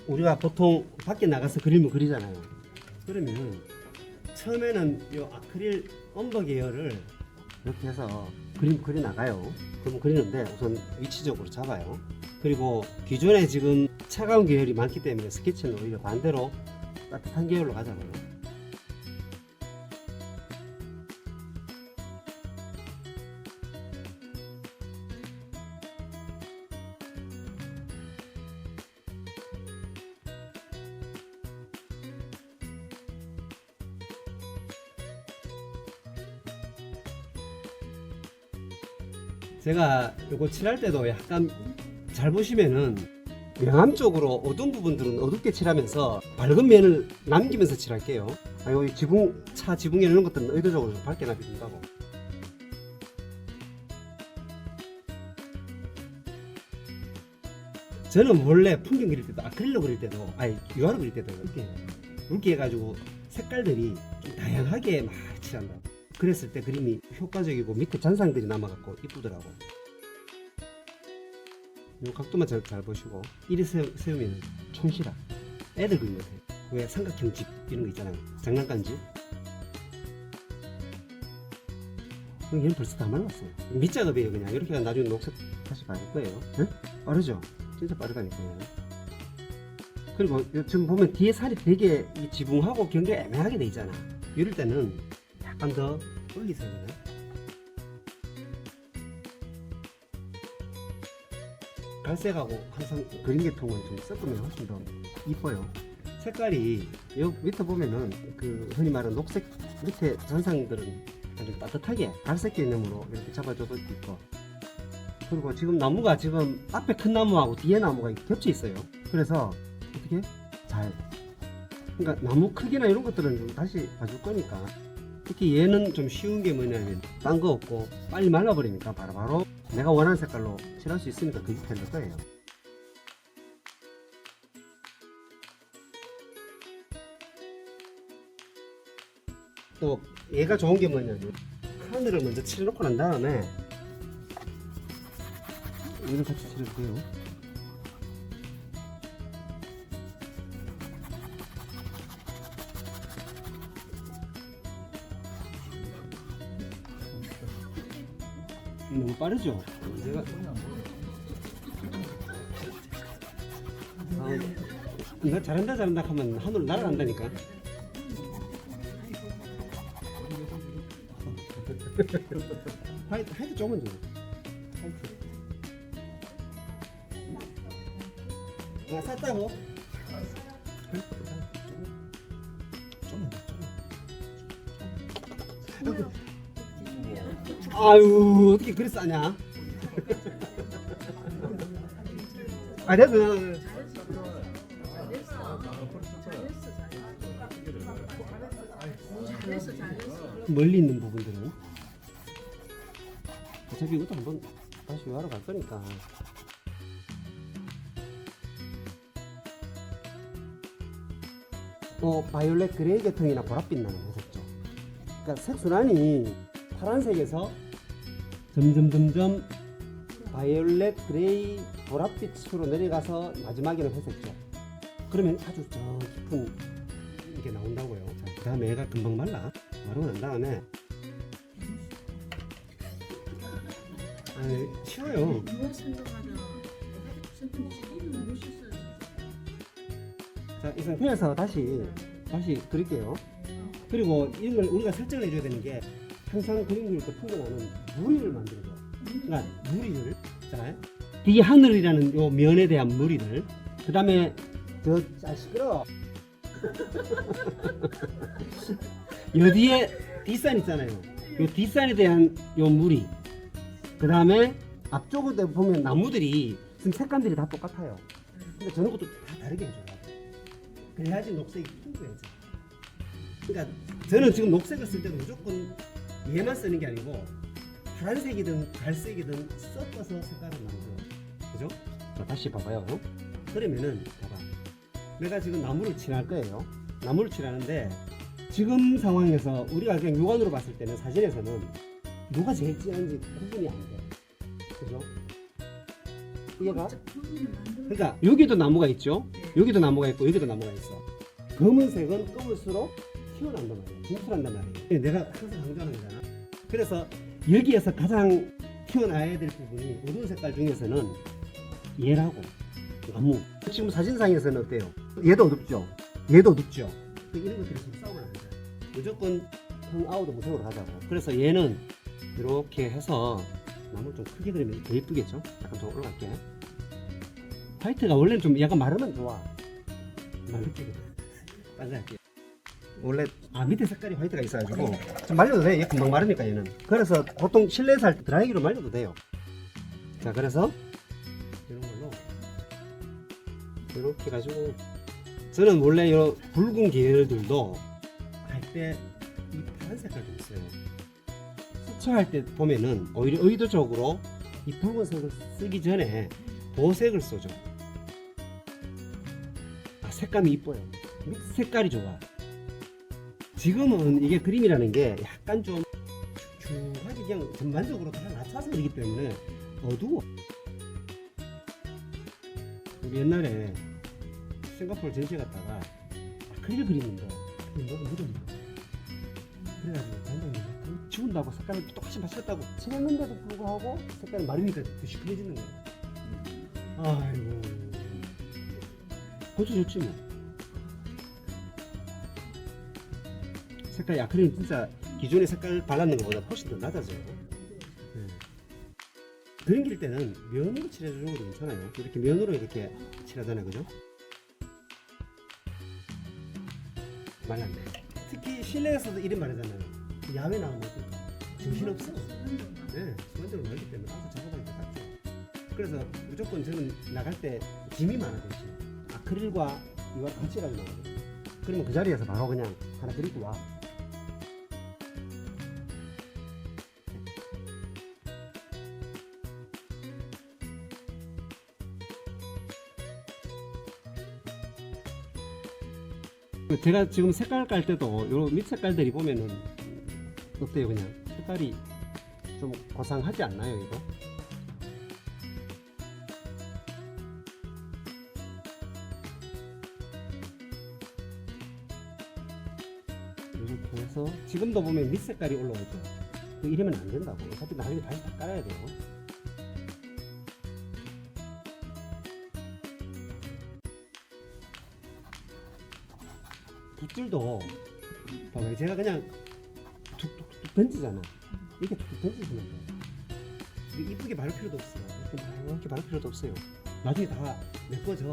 우리가 보통 밖에 나가서 그림을 그리잖아요. 그러면 처음에는 이 아크릴 엄버 계열을 이렇게 해서 그림 그려 나가요. 그럼 그리는데 우선 위치적으로 잡아요. 그리고 기존에 지금 차가운 계열이 많기 때문에 스케치는 오히려 반대로 따뜻한 계열로 가자고요. 제가 이거 칠할 때도 약간 잘 보시면은 명암 쪽으로 어두운 부분들은 어둡게 칠하면서 밝은 면을 남기면서 칠할게요. 여기 차 지붕에 이런 것들은 의도적으로 좀 밝게 놔둔다고. 저는 원래 풍경 그릴 때도 아크릴로 그릴 때도 유화로 그릴 때도 이렇게 해요. 이렇게 해가지고 색깔들이 좀 다양하게 막 칠한다. 그랬을 때 그림이 효과적이고 밑에 잔상들이 남아갖고 이쁘더라고. 이 각도만 잘 보시고 이리 세우면 촌시라 애들 그림 같아요. 왜 삼각형 집 이런 거 있잖아요. 장난감 집. 얘는 벌써 다 말랐어요. 밑작업이에요. 그냥 이렇게 하면 나중에 녹색 다시 바를 거예요. 네? 빠르죠? 진짜 빠르다니까요. 그리고 지금 보면 뒤에 살이 되게 이 지붕하고 경계가 애매하게 돼 있잖아. 이럴 때는 약간 더 올리세요. 그냥. 갈색하고 항상 그림 계통을 좀 섞으면 훨씬 더 이뻐요. 색깔이 여기 밑에 보면은 그 흔히 말하는 녹색 밑에 잔상들은 아주 따뜻하게 갈색 개념으로 이렇게 잡아줘도 있고, 그리고 지금 나무가 지금 앞에 큰 나무하고 뒤에 나무가 겹쳐 있어요. 그래서 어떻게 잘, 그러니까 나무 크기나 이런 것들은 좀 다시 봐줄 거니까. 특히 얘는 좀 쉬운 게 뭐냐면 딴 거 없고 빨리 말라버리니까 바로 내가 원하는 색깔로 칠할 수 있으니까 그게 편할 거예요. 또 얘가 좋은 게 뭐냐면 하늘을 먼저 칠해놓고 난 다음에 얘를 같이 칠해줄게요. 너무 빠르죠? 내가 나 잘한다 하면 하늘로 날아간다니까. 하이트 조금만 줘. 하이트. 샀다고? 조금만. 아유, 어떻게 그래 싸냐? 됐어. 멀리 있는 부분들은 어차피 이것도 한번 다시 하러 갈 거니까. 또 바이올렛 그레이 계통이나 보랏빛 나는 회색죠. 그러니까 색순환이 파란색에서 점점 바이올렛 그레이 보랏빛으로 내려가서 마지막에는 회색죠. 그러면 아주 저 깊은 게 나온다고요. 그 다음에 얘가 금방 마르고 난 다음에 쉬워요. 자, 이 상태에서 다시 그릴게요. 그리고 이런 걸 우리가 설정을 해줘야 되는 게, 항상 그림 그릴 때 풍겨나는 무리를 만들어줘. 그러니까 무리를, 자, 뒤 하늘이라는 요 면에 대한 무리를, 그 다음에 시끄러워. 요 뒤에 뒷산 있잖아요. 요 뒷산에 대한 요 무리, 그 다음에 앞쪽에 보면 나무들이 지금 색감들이 다 똑같아요. 근데 저런 것도 다 다르게 해줘요. 그래야지 녹색이 풍부해져. 그러니까 저는 지금 녹색을 쓸 때도 무조건 얘만 쓰는 게 아니고 파란색이든 갈색이든 섞어서 색깔을 만들어. 그죠? 자, 다시 봐봐요. 그러면은 봐봐. 내가 지금 나무를 칠할 거예요. 나무를 칠하는데 지금 상황에서 우리가 그냥 육안으로 봤을 때는, 사진에서는 누가 제일 진한지 구분이 안 돼. 그죠? 얘가, 그러니까 여기도 나무가 있죠. 여기도 나무가 있고 여기도 나무가 있어. 검은색은 검을수록 튀어나온단 말이야. 진출한단 말이야. 내가 항상 강조하는 거잖아. 그래서 여기에서 가장 튀어나와야 될 부분이 어두운 색깔 중에서는 얘라고 나무. 지금 사진상에서는 어때요? 얘도 어둡죠? 얘도 어둡죠? 이런 것들이 지금 싸우면 안 돼. 무조건 톤아웃 무색으로 하자고. 그래서 얘는 이렇게 해서 나무를 좀 크게 그리면 더 예쁘겠죠? 잠깐 더 올라갈게. 화이트가 원래는 좀 약간 마르면 좋아. 마르게 딴 거 할게. 원래 밑에 색깔이 화이트가 있어가지고 좀 말려도 돼. 얘 금방 마르니까 얘는. 그래서 보통 실내에서 할 때 드라이기로 말려도 돼요. 자, 그래서 이런 걸로 이렇게 가지고 저는 원래 이 붉은 계열들도 할 때 이 파란 색깔도 있어요. 수채할 때 보면은 오히려 의도적으로 이 붉은색을 쓰기 전에 보색을 써줘. 색감이 이뻐요. 색깔이 좋아. 지금은 이게 그림이라는 게 약간 좀 축축하게 그냥 전반적으로 다 낮춰서 그리기 때문에 어두워. 우리 옛날에 싱가포르 전시회 갔다가 아크릴 그리는데 너무 묻어있는 거야. 그래가지고 관장님이 지운다고 색깔을 똑같이 맞췄다고 칠했는데도 불구하고 색깔이 마르니까 더 시큼해지는 거야. 아이고, 고추 좋지 뭐. 색깔이 아크릴은 진짜 기존의 색깔 발랐는 것보다 훨씬 더 낮아져요. 네. 그림 그릴 때는 면으로 칠해주는 것도 괜찮아요. 이렇게 면으로 이렇게 칠하잖아요, 그죠? 말랐네. 특히 실내에서도 이런 말이잖아요. 야외 나가면 정신없어. 네, 완전 멀기 때문에 아주 작업하기 딱 좋아. 그래서 무조건 저는 나갈 때 짐이 많아졌지. 아크릴과 이와 같이 가지고 나가거든요. 그러면 그 자리에서 바로 그냥 하나 그리고 와. 제가 지금 색깔 깔 때도 요 밑 색깔들이 보면은 어때요? 그냥 색깔이 좀 고상하지 않나요, 이거? 이렇게 해서 지금도 보면 밑 색깔이 올라오죠. 이러면 안 된다고. 어차피 나중에 다시 다 깔아야 돼요. 붓질도 봐봐요. 제가 그냥 툭툭툭 던지잖아. 이렇게 툭툭 던지시면 돼요. 이쁘게 바를 필요도 없어요. 이렇게 바를 필요도 없어요. 나중에 다 메꿔져.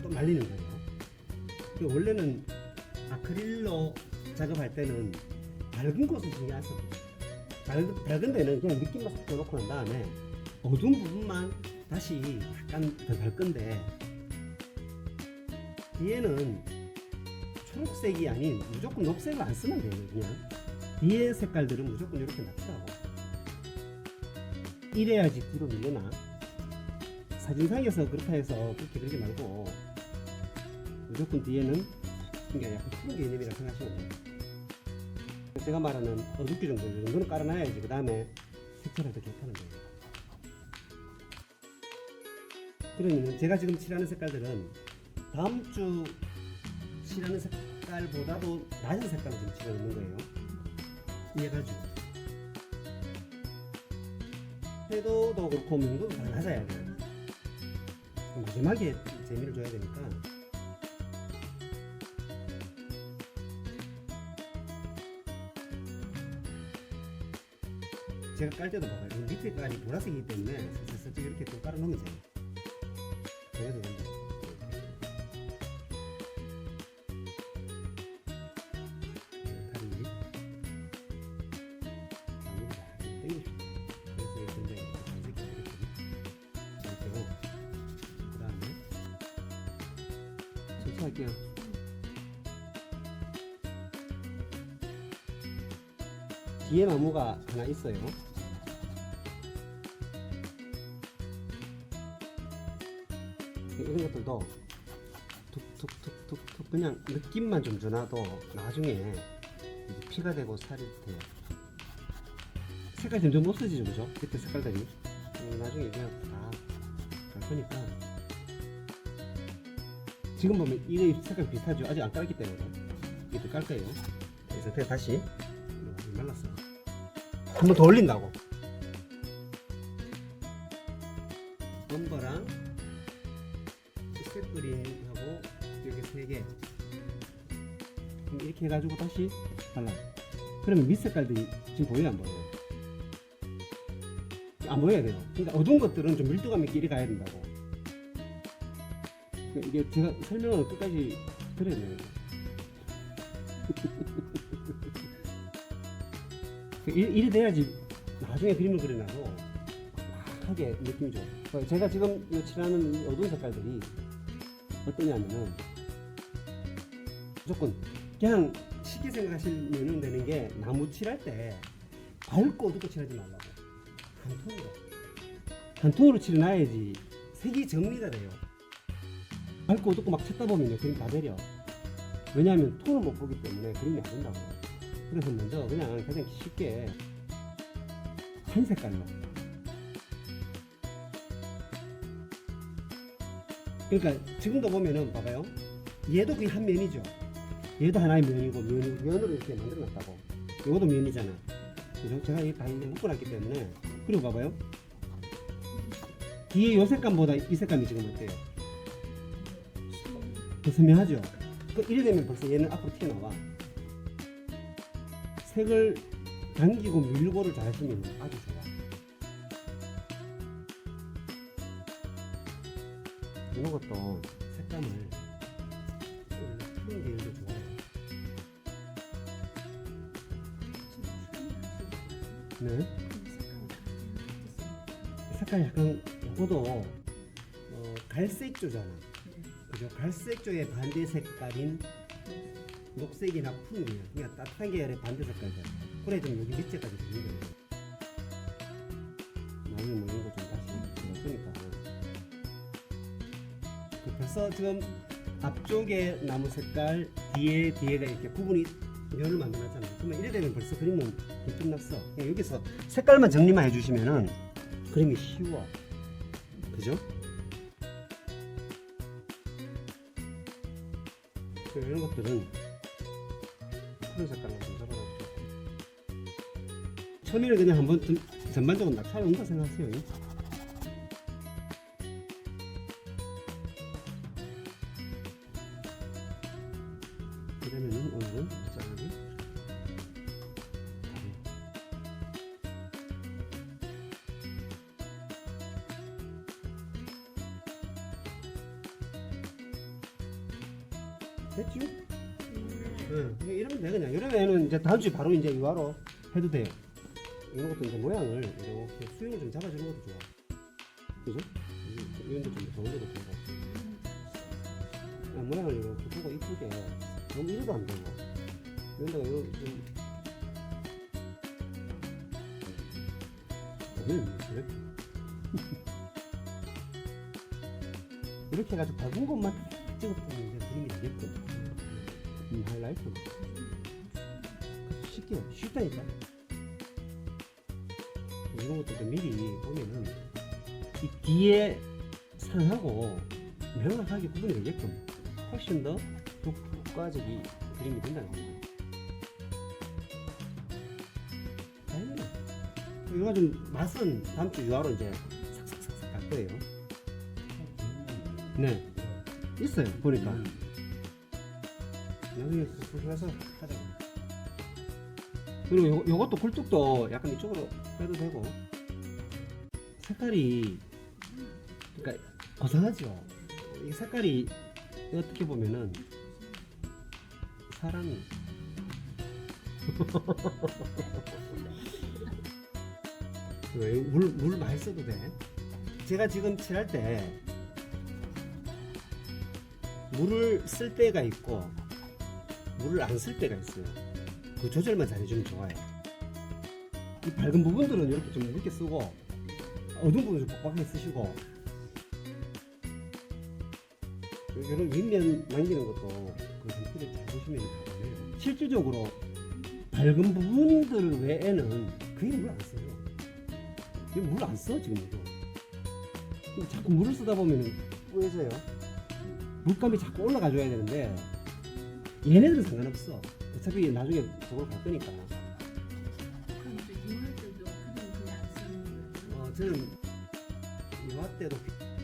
또 말리는 거예요. 원래는 아크릴로 작업할 때는 밝은 곳을 신경 안 써요. 밝은 데는 그냥 느낌만 싹 줘놓고 난 다음에 어두운 부분만 다시 약간 더 밝건데 뒤에는 초록색이 아닌 무조건 녹색을 안 쓰면 돼요. 그냥 뒤에 색깔들은 무조건 이렇게 놔두라고. 이래야지 뒤로 밀려나. 사진상에서 그렇다 해서 그렇게 그리지 말고 무조건 뒤에는 그러니까 약간 푸른 개념이라 생각하시면 돼요. 제가 말하는 어둡게 정도는 깔아놔야지 그 다음에 색칠할 때 좋다는 거예요. 그러면 제가 지금 칠하는 색깔들은 다음 주 칠하는 색깔보다도 낮은 색깔로 지금 칠해놓는 거예요. 이해가지고 태도도 그렇고 명도도 다 낮아야 돼요. 마지막에 재미를 줘야 되니까. 제가 깔 때도 봐봐요. 밑에 깔이 보라색이기 때문에 살짝 이렇게 또 깔아놓으면 돼요. 그래도 된다. 다리 땡겨줍니다. 그래서 굉장히 단색이 이렇게 되고 그 다음에 설치할게요. 뒤에 나무가 하나 있어요. 이런 것들도 툭툭툭 툭툭툭 그냥 느낌만 좀 줘놔도 나중에 이제 피가 되고 살이 돼요. 색깔 점점 없어지죠, 그죠? 그때 색깔들이 나중에 그냥 다갈 거니까. 지금 보면 이게 색깔 비슷하죠? 아직 안 깔았기 때문에 이것도 깔 거예요. 이 상태 다시 말랐어. 한 번 더 올린다고. 엄버랑 셋그린하고 여기 3개 이렇게 해가지고 다시 발라. 그러면 밑색깔들이 지금 보여요, 안 보여요? 안 보여야 돼요. 그러니까 어두운 것들은 좀 밀도감 있게 이리 가야 된다고. 이게 제가 설명을 끝까지 드려야 돼요. 이리 돼야지 나중에 그림을 그려놔도 막하게 느낌이 좋아요. 제가 지금 이 칠하는 이 어두운 색깔들이 어떠냐면은 무조건 그냥 쉽게 생각하시면 되는 게 나무 칠할 때 밝고 어둡고 칠하지 말라고. 한 톤으로 칠해놔야지 색이 정리가 돼요. 밝고 어둡고 막 찾다 보면요 그림 다 내려. 왜냐하면 톤을 못 보기 때문에 그림이 안 된다고. 그래서 먼저 그냥 가장 쉽게 한 색깔로. 그러니까 지금도 보면은 봐봐요. 얘도 그게 한 면이죠. 얘도 하나의 면이고 면으로 이렇게 만들어 놨다고. 이것도 면이잖아. 그죠? 제가 이거 다 이제 묶어놨기 때문에. 그리고 봐봐요. 뒤에 요 색감보다 이 색감이 지금 어때요? 더 선명하죠? 이래 되면 벌써 얘는 앞으로 튀어나와. 색을 당기고 밀고를 잘 하시면 아주 좋아. 이런 것도 색감을 푸른 계열도 좋아요. 네. 색깔 약간 이거도 갈색조잖아. 그죠? 갈색조의 반대 색깔인 녹색이나 푸른 계열, 그러니까 따뜻한 계열의 반대 색깔들. 그래 좀 여기 밑에까지 되는 거예요. 나중에 뭐 이런 거 좀 다시 그러니까. 벌써 지금 앞쪽에 나무 색깔, 뒤에가 이렇게 구분이 면을 만들었잖아요. 그러면 이래 되면 벌써 그림은 끝났어. 그냥 여기서 색깔만 정리만 해주시면은 그림이 쉬워. 그죠? 이런 것들은 푸른 색깔로 좀 잡아놓고 처음에는 그냥 한번 전반적으로 낙찰이 온다 생각하세요. 그러면은 오늘은 짜르기 됐죠? 응, 이러면 돼 그냥. 이러면은 이제 다음 주에 바로 이제 유화로 해도 돼요. 이런 것도 이제 모양을 이렇게 수영을 좀 잡아주는 것도 좋아. 그죠? 이런 데좀 좋은 데도 좋고. 모양을 이렇게 보고 이쁘게. 너무 이래도 안 되고. 이런 데가 좀 이렇게 이렇게 해가지고 밝은 것만 찍었다면 이제 그림이 되겠거든. 하이라이트 쉽게 쉽다니까. 이런 것도 미리 보면은 이 뒤에 산하고 명확하게 구분이 되게끔 훨씬 더 효과적인 그림이 된다는 거죠. 이거 좀 맛은 다음 주 유화로 이제 삭삭삭삭 갈 거예요. 네, 있어요 보니까. 나중에 그렇게 해서 하자. 그리고 요것도 굴뚝도 약간 이쪽으로 빼도 되고. 색깔이 그러니까 고상하죠. 이 색깔이 어떻게 보면은 사람이 물 많이 써도 돼. 제가 지금 칠할 때 물을 쓸 때가 있고 물을 안 쓸 때가 있어요. 그 조절만 잘해주면 좋아요. 이 밝은 부분들은 이렇게 좀 묽게 쓰고 어두운 부분은 좀 뻑뻑하게 쓰시고 이런 윗면 남기는 것도 그 샘플을 잘 보시면 알아요. 실질적으로 밝은 부분들 외에는 거의 물 안 써요. 물 안 써 지금 이거. 근데 자꾸 물을 쓰다 보면 뿌얘져요. 물감이 자꾸 올라가줘야 되는데 얘네들은 상관없어. 어차피 나중에 저걸 갈 거니까. 그럼 이제 이물들도 그림 그냥 안 쓰는 거예요? 저는 유화 때도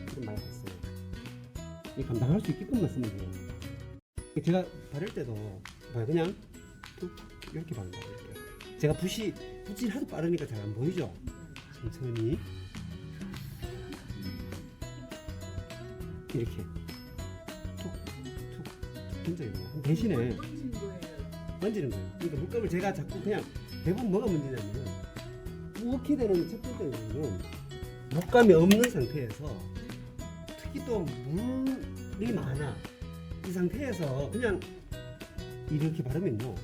그림 많이 봤어요. 이 감당할 수 있게끔만 쓰면 돼요. 제가 바를 때도 그냥 툭 이렇게 바른다. 이렇게. 제가 붓이 하도 빠르니까 잘 안 보이죠? 천천히 이렇게 툭툭툭 던져요. 대신에 던진 거예요. 만지는 거예요. 그러니까 물감을 제가 자꾸 그냥 대부분 뭐가 문제냐면 이렇게 되는 첫 번째 이유는 물감이 없는 상태에서 특히 또 물이 많아. 이 상태에서 그냥 이렇게 바르면요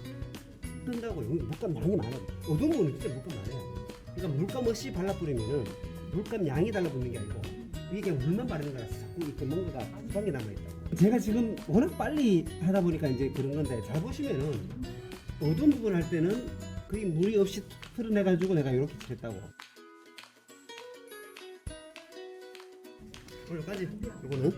뜬다고요. 물감 양이 많아요. 어두운 부분은 진짜 물감 많아요. 그러니까 물감 없이 발라 뿌리면은 물감 양이 달라붙는 게 아니고 이게 물만 바르는 거라서 자꾸 이렇게 뭔가가 부담이 남아있다고. 제가 지금 워낙 빨리 하다 보니까 이제 그런 건데 잘 보시면은 어두운 부분 할 때는 거의 물이 없이 틀어내가지고 내가 이렇게 칠했다고. 여기까지. 이거는